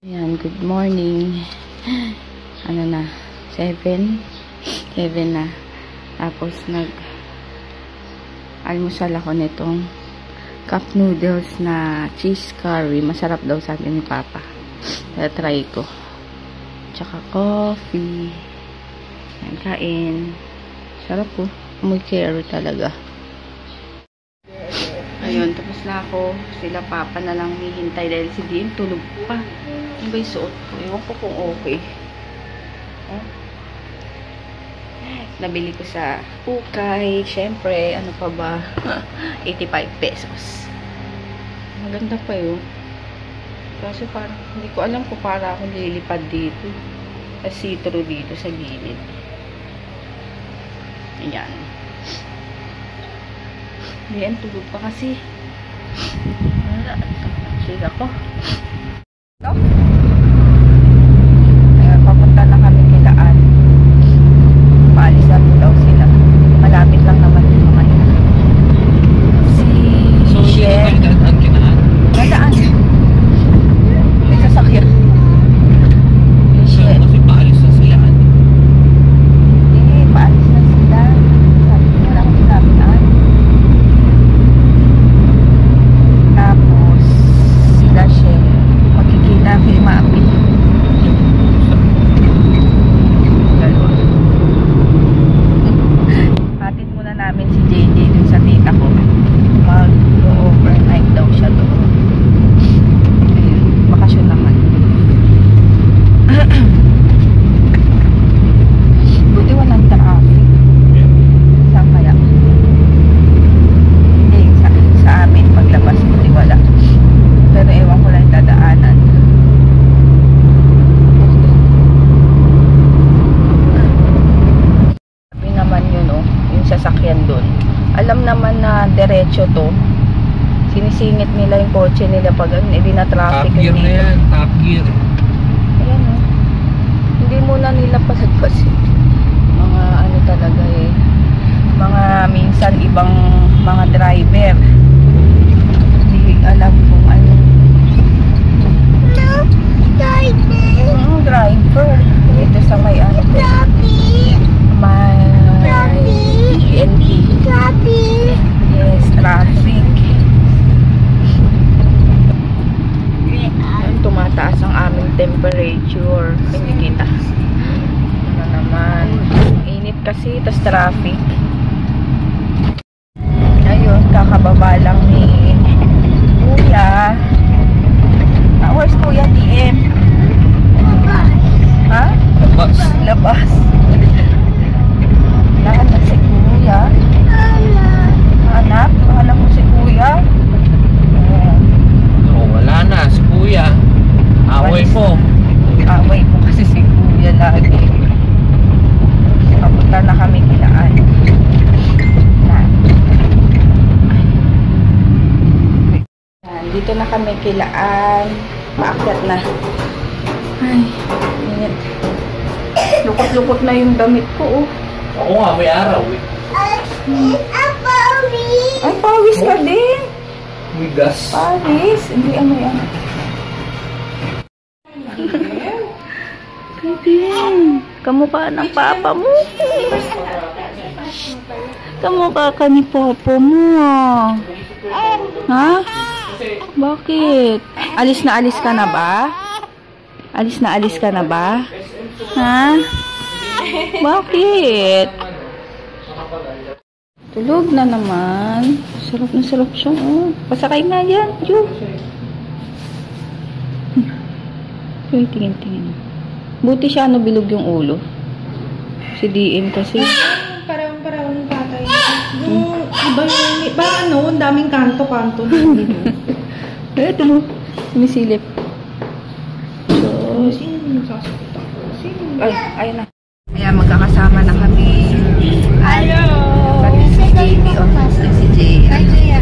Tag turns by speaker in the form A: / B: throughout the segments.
A: Ayan, good morning. Ano na, 7 na. Tapos almusal ako nitong cup noodles na cheese curry. Masarap daw sabi ni Papa. Kaya try ko. Tsaka coffee. Ayan, kain. Sarap po. Amoy curry talaga. Ayun, tapos na ako. Sila Papa na lang hihintay dahil si Dean tulog pa. Ano ba yung suot ko? Ewan ko kung okay. Oh. Nabili ko sa Ukay. Siyempre, ano pa ba? 85 pesos. Maganda pa yun. Kasi parang, hindi ko alam kung para akong lilipad dito. Sa see-through dito sa gilid. Ayan. Ayan, tulog pa kasi. Wala. Sila ko. Ito. Ayan, papunta na kami kilaan. Paalisan mo daw sila. Malapit lang naman yung mga ina.
B: So, sino kayo dadaan kinaan?
A: Dadaan. May sasakyan.
B: So, kasi paalis na sila.
A: Hindi, paalis na sila. Sabi ko lang kinabinaan. Tapos, sila siya magkikita kay Mami. Dalawa. Hatid muna namin si JJ dun sa tita ko. Mag-overnight daw siya doon. Bakasyon naman. Buti walang traffic. Saan kaya? Hindi, sa amin paglabas buti wala. Pero ewan ko lang yung dadaanan. Sabi naman yun, oh, yung sasakyan dun. Alam naman na diretso to. Sinisingit nila yung kotse nila pag hindi na traffic.
B: Top gear na yan, top gear.
A: Ayan, oh. Hindi muna nila palagpasin. Mga ano talaga eh. Mga minsan ibang mga driver. Hindi alam kung ano. Driver. Ito sa may ano po. May PNP. Yes, traffic. Ayan, tumataas ang aming temperature. Hindi kita. Ano naman. Init kasi, tas traffic. Ayun, kakababa lang ni Kuya. Where's Kuya DM? Ha?
B: Labas.
A: Labas. Lahat na si Kuya. Hanap? Hanap mo si Kuya?
B: No, wala na, si Kuya. Away mo.
A: Away mo kasi si Kuya lagi. Papunta na kami kilaan. Dito na kami kilaan. Maakyat na. Ay, init. Lukot-lukot na yung damit ko, oh.
B: Oo nga, may araw eh.
A: Ay, pawis ka din.
B: May gas.
A: Pawis. Hindi, ano yan. Pwede. Kamukha ng papa mo. Kamukha ka ni papa mo, ah. Ha? Bakit? Alis ka na ba? Alis ka na ba? Ha? Bakit? Tulog na naman. Sarap na sarap siya, oh. Pasakay nga yan, Ju. Uy, tingin. Buti siya, ano, bilog yung ulo. Si DM kasi.
C: Parang patay. Yung iba yung, parang ano, ang daming kanto-kanto dito.
A: Ito, sumisilip. So,
C: Sino yung sasakit ako?
A: ay, ayun na. Kaya magkakasama na kami.
C: Hello!
A: Pati si JB, si Jay.
C: Hi, Jaya.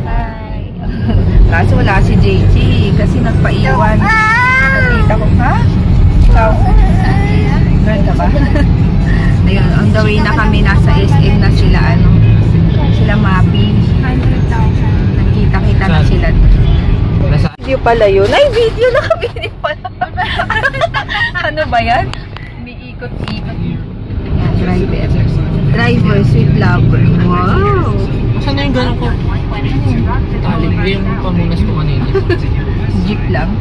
A: Hi. Kaso wala si JJ kasi nagpaiwan. Nakita ko, ha? Ikaw? Girl ka ba? Ayun, on the way na kami. Nasa SM na sila, ano? Sila Mapi.
C: 100,000.
A: Nagkita-kita na sila.
B: Nasa
A: video pala yun. Ay, video! Naka-video pala. Ano ba yan? Umiikot-ikot. Driver, sweet lover. Wow!
B: Saan na yung gano'n ko? Talig ko yung pamunas ko kanina.
A: Jeep lang.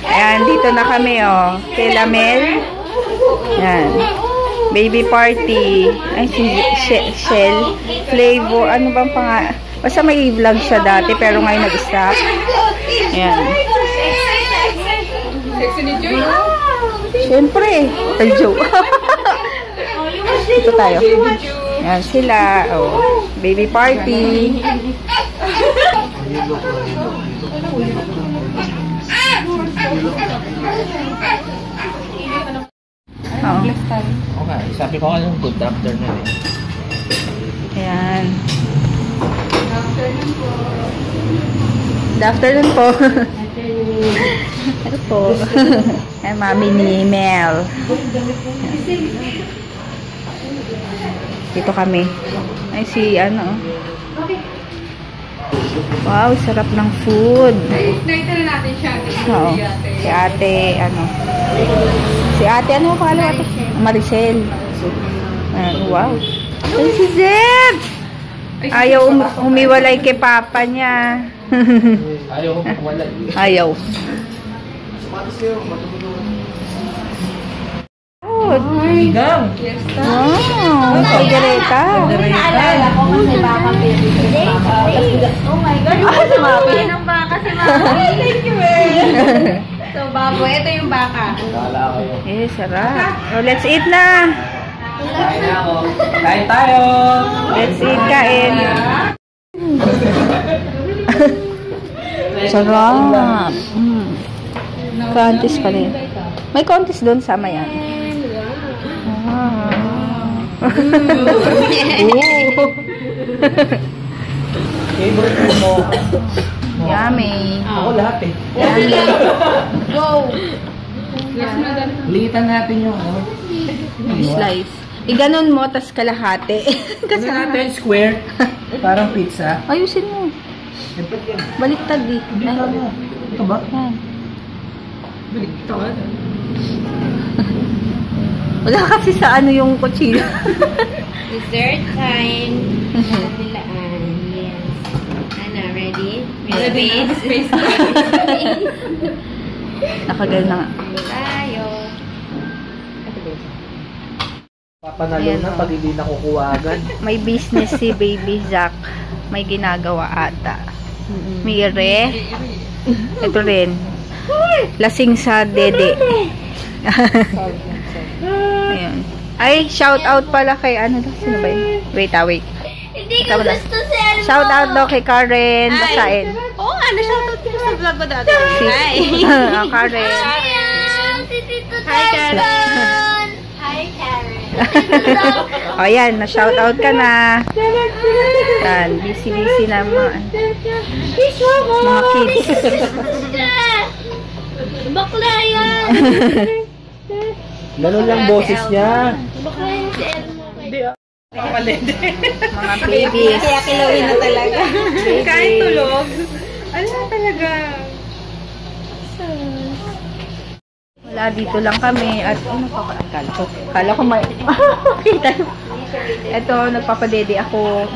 A: Ayan, dito na kami, oh. Kila Mel. Ayan. Baby party. Ay, si Shell. Flavor. Ano bang pangalan? Basta may vlog siya dati, pero ngayon nag-stop. Ayan. Siyempre. Ay, joke. Ito tayo. Ayan sila. Oh. Baby party. Oh.
B: Okay, sabi ko anong good afternoon eh.
A: Ayan. Good afternoon po. Ito po. Ay, mami ni Mel. Dito kami. Ay, si ano. Wow, sarap ng food.
C: Nakita na natin siya.
A: Oo. Si ate, ano. Si ate, ano pa alam ate? Maricel. Wow. Ay, si Zeb! Ayaw humiwalay kay papa niya.
B: Ayaw ko wala.
A: Ayaw. Oh,
B: Gang!
A: wow. Kaldereta.
C: Naalala ko kasi baka baby. Oh my God.
A: Si Mapi.
C: Ang baka si Mapi. Thank you, So, baboy. Ito yung baka.
B: Kala ko.
A: Eh, sarap. Oh, let's eat na.
B: Kain na ako. Kain tayo!
A: Let's eat, kain. Sarap. Contest pa rin. May contest doon, sama yan.
B: Favorite mo?
A: Yummy.
B: Ako lahat eh.
A: Yummy.
C: Go.
B: Litan natin yung ano.
A: Slice. Iganon mo, tas kalahati.
B: Kasi natin square. Parang pizza.
A: Ayusin mo. Baliktad di.
B: Ito ba?
A: Yan.
B: Baliktad.
A: Wala kasi sa ano yung kutsilo.
C: Dessert time. Kabilaan. Yes. Ano, ready? Ready? Space.
A: Nakagal na nga.
C: Tayo.
B: Papanalo
A: Ayan,
B: na
A: oh.
B: pag hindi nakukuha agad.
A: May business si Baby Zack. May ginagawa ata. Mire. Ito rin. Lasing sa dede. Ayun. Ay, shout out pala kay ano daw? Sino ba yun? Wait.
C: Hindi
A: ko gusto si Elmo. Shout out daw kay Karen Basain.
C: Oo nga, na-shout out ko sa vlog ko dati. Hi.
A: Karen.
C: Hi, Karen. Hi, Karen.
A: O yan, na-shout out ka na. Yan, busy na mga kids.
C: Bakla yan.
B: Ganun lang boses niya.
C: Bakla yan si Elmo.
A: Mga babies.
C: Kaya kilawin na talaga. Kahit tulog. Ano na talaga?
A: Wala, dito lang kami. At ano pa kala ko may kita. Ito, nagpapadede ako.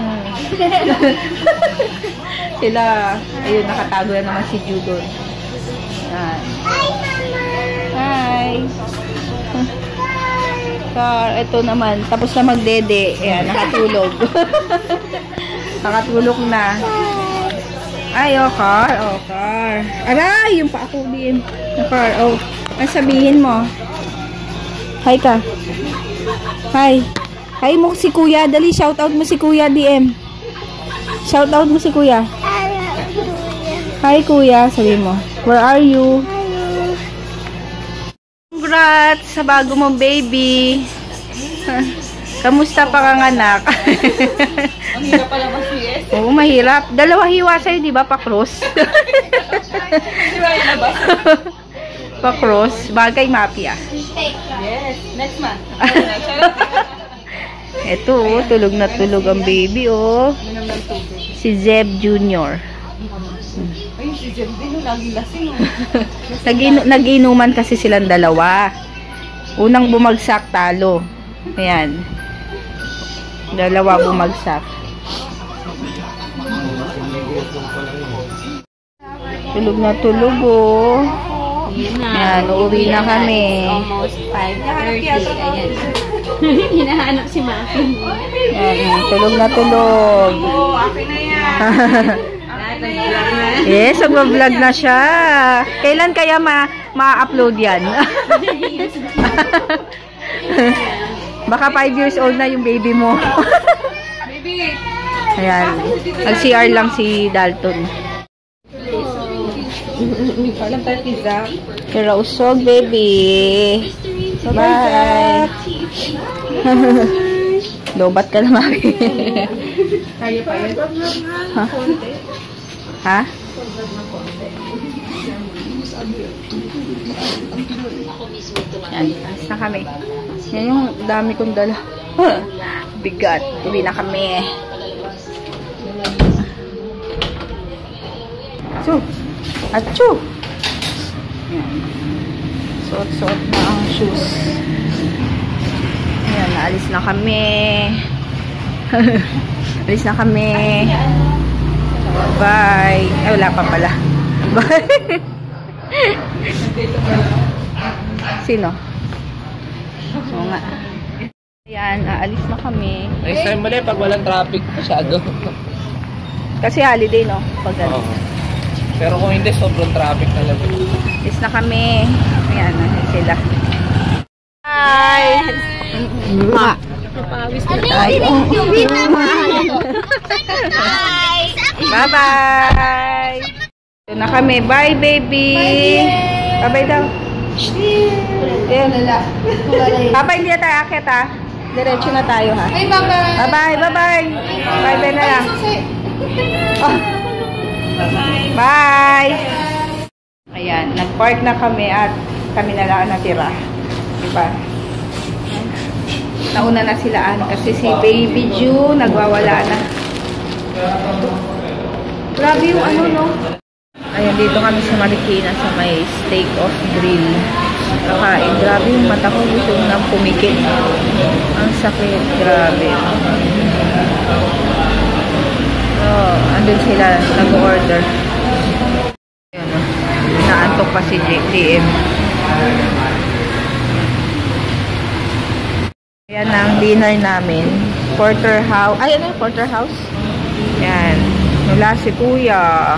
A: Sila, ayun, nakatago na naman si Judon. Yan. Hi! Car, ito naman. Tapos na magdede. Ayan, nakatulog. Nakatulog na. Ay, oh, Car. Oh, Car. Aray, yung pa ako din. Car, oh. Ang sabihin mo. Hi ka. Hi. Hi mo si Kuya. Dali, shoutout mo si Kuya, DM. Shoutout mo si Kuya. Hi, Kuya. Sabi mo. Where are you? Congrats sa bago mong baby. Kamusta panganganak?
C: Ang hirap pala mas-yes.
A: Oo, mahirap. Dalawa hiwa sa'yo, di ba? Pa-cross.
C: Di ba yung labas?
A: Pa-cross. Bagay mafia.
C: Yes. Next month.
A: Eto, oh, tulog na tulog ang baby, oh. Si Zeb Jr.
C: Ay, si Jem din, lagi lasing.
A: Nag-inuman kasi silang dalawa. Unang bumagsak, talo. Ayan. Dalawa bumagsak. Tulog na tulog, oh. Ayan, uuwi na kami.
D: Almost 5:30. Ayan. Hinahanap si Maki.
A: Ayan, tulog na tulog.
C: Oo, akin na yan.
A: Yes, mag-vlog na siya. Kailan kaya ma-upload yan? Baka 5 years old na yung baby mo.
C: Baby.
A: Ayan. Nag-CR lang si Dalton.
C: Alam tayo pizza.
A: Pero usog, baby. Bye. Lobat ka na, Mami.
C: Kaya pa yan.
A: Ha? Yan, alis na kami. Yan yung dami kong dala. Bigat. Uwi na kami. Achoo! Achoo! Yan. Suot-suot na ang shoes. Ayan, naalis na kami. Alis na kami. Bye. Ay, wala pa pala. Bye. Sino? Oo nga. Ayan, aalis na kami.
B: Next time mali pag walang traffic masyado.
A: Kasi holiday, no? Pag ano.
B: Oo. Pero kung hindi, sobrang traffic talaga.
A: Alis na kami. Ayan, ayan sila. Bye! Bye-bye! Ito na kami. Bye, baby! Bye-bye daw. Papa, hindi na tayo akit, ha? Diretso na tayo, ha?
C: Ay, bye-bye.
A: Bye-bye, bye-bye! Bye-bye na lang. Oh. Bye! Ayan, nag-park na kami at kami na lang natira. Diba? Nauna na sila kasi si Baby Ju nagwawala na. Grabe yung ano, no? Ayan, dito kami sa Marikina sa may steak of grill. Kakain. Grabe yung mata ko. Gusto ko nang pumikit. Ang sakit. Grabe. Oh, andun sila nag-order. Ayan, no? Naantok pa si JM. Ayan ang dinner namin. Porterhouse. Ay, ano yung porterhouse? Ayan. Mula si Kuya.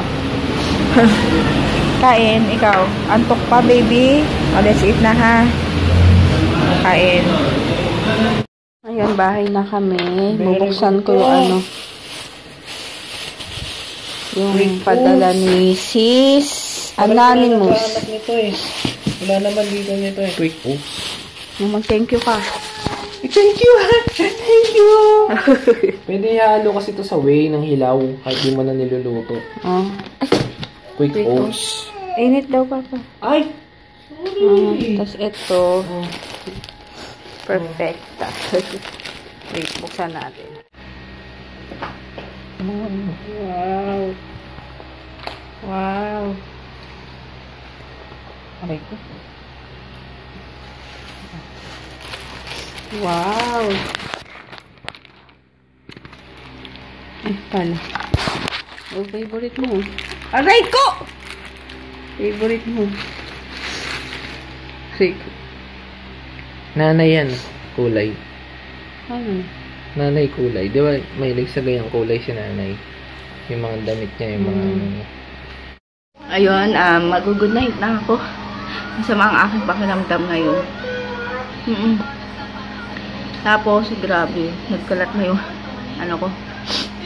A: Kain, ikaw. Antok pa, baby. O, let's eat na, ha? Kain. Ayan, bahay na kami. Bubuksan ko yung ano. Yung padala ni Sis Anonymous.
B: Nito eh. Wala naman dito nito eh. Quick oops.
A: Mag-thank you ka.
B: Thank you! Thank you! Pwede ihalo kasi ito sa way ng hilaw kahit di mo na niluluto.
A: Oh.
B: Quick oats.
A: Init daw, Papa.
B: Ay!
A: Tapos ito. Perfecta. Wait, buksan natin. Wow. Wow. Aray ko. Wow. Ay, pala. Oh, favorite mo. Aray ko! Favorite mo. Aray ko.
B: Nanay yan. Kulay.
A: Ano?
B: Nanay kulay. Di ba may sa ganyang kulay si nanay? Yung mga damit niya, yung mga ano niya.
A: Ayun, mag-good night na ako. Masama ang aking pakiramdam ngayon. Tapos, grabe. Nagkalat na yung ano ko.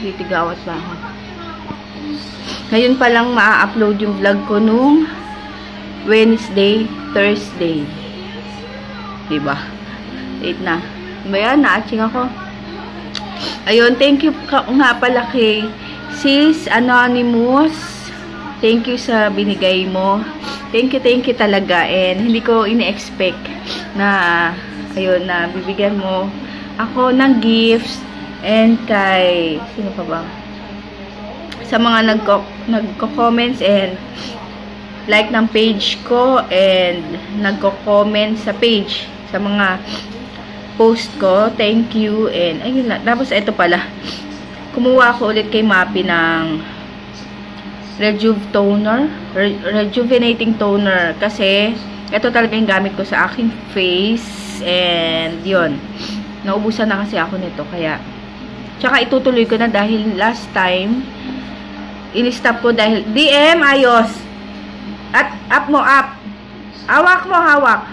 A: Titigawat pa ako. Ngayon pa lang ma-upload yung vlog ko nung Wednesday, Thursday. Diba? 8 na. Diba yan? Na-aching ako. Ayun, thank you nga pala kay Sis Anonymous. Thank you sa binigay mo. Thank you talaga. And hindi ko ini-expect na ayun, na bibigyan mo ako ng gifts, and kay, sino pa ba? Sa mga nagko-comments and like ng page ko, and nagko-comment sa page, sa mga post ko. Thank you, and ayun lang. Tapos ito pala, kumuha ako ulit kay Mapi ng rejuvenating toner, kasi ito talaga yung gamit ko sa aking face, and yun, naubusan na kasi ako nito, kaya tsaka itutuloy ko na dahil last time in-stop ko dahil DM ayos at up mo, up hawak mo, hawak.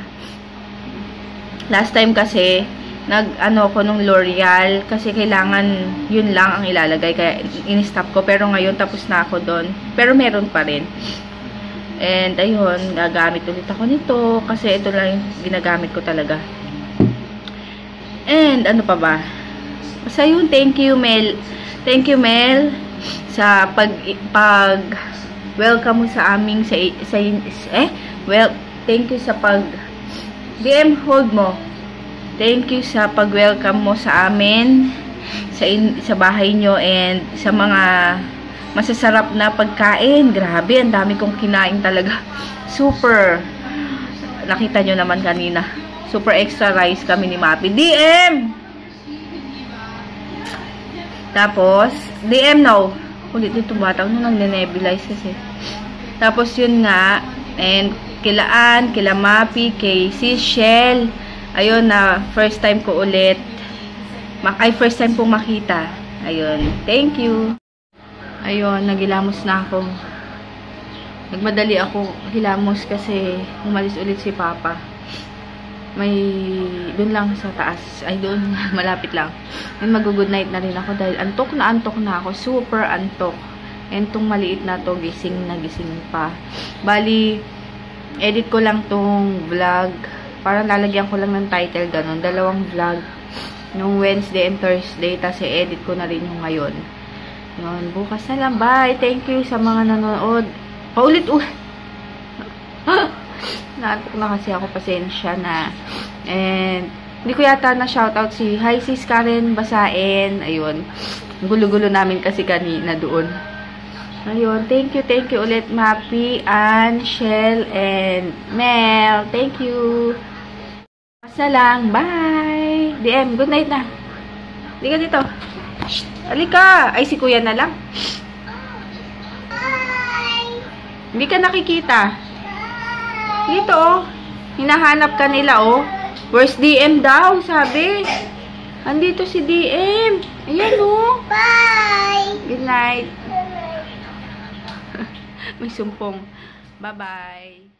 A: Last time kasi nag-ano ko nung L'Oreal kasi kailangan yun lang ang ilalagay, kaya in-stop ko. Pero ngayon tapos na ako doon, pero meron pa rin. And ayun, gagamit ulit ako nito kasi ito lang yung ginagamit ko talaga. And ano pa ba? Basta yun, thank you Mel sa pag welcome mo sa aming thank you sa pag DM, hold mo. Thank you sa pag-welcome mo sa amin, sa bahay nyo, and sa mga masasarap na pagkain. Grabe, ang dami kong kinain talaga. Super. Nakita nyo naman kanina. Super extra rice kami ni Mapi. DM! Tapos, DM now. Ulit dito bata. Ano nang nebulize kasi. Tapos yun nga, and kila Mapi, kay Sis Shell. Ayun na, first time ko ulit. First time pong makita. Ayun, thank you. Ayun, nagilamos na ako. Nagmadali ako hilamos kasi umalis ulit si Papa. Doon lang sa taas. Ay, doon, malapit lang. And mag-good night na rin ako dahil antok na ako. Super antok. And tong maliit na to, gising pa. Bali, edit ko lang tong vlog. Parang lalagyan ko lang ng title, ganun. 2 vlog. Nung Wednesday and Thursday. Tapos edit ko na rin yung ngayon. Yun, bukas na lang. Bye! Thank you sa mga nanonood. Paulit-ulit. Naantok na kasi ako. Pasensya na. And, hindi ko yata na shoutout si Hi Sis Karen Basain. Ayun. Gulo-gulo namin kasi kanina doon. Ayun. Thank you ulit Mapi, Ann, Shell, and Mel. Thank you. Basta lang. Bye! DM, good night na. Hindi ka dito. Shh, halika. Ay, si Kuya na lang. Bye! Hindi ka nakikita. Dito, oh. Hinahanap ka nila, oh. Where's DM daw, sabi. Andito si DM. Ayan, oh. Bye! Good night. May sumpong. Bye-bye.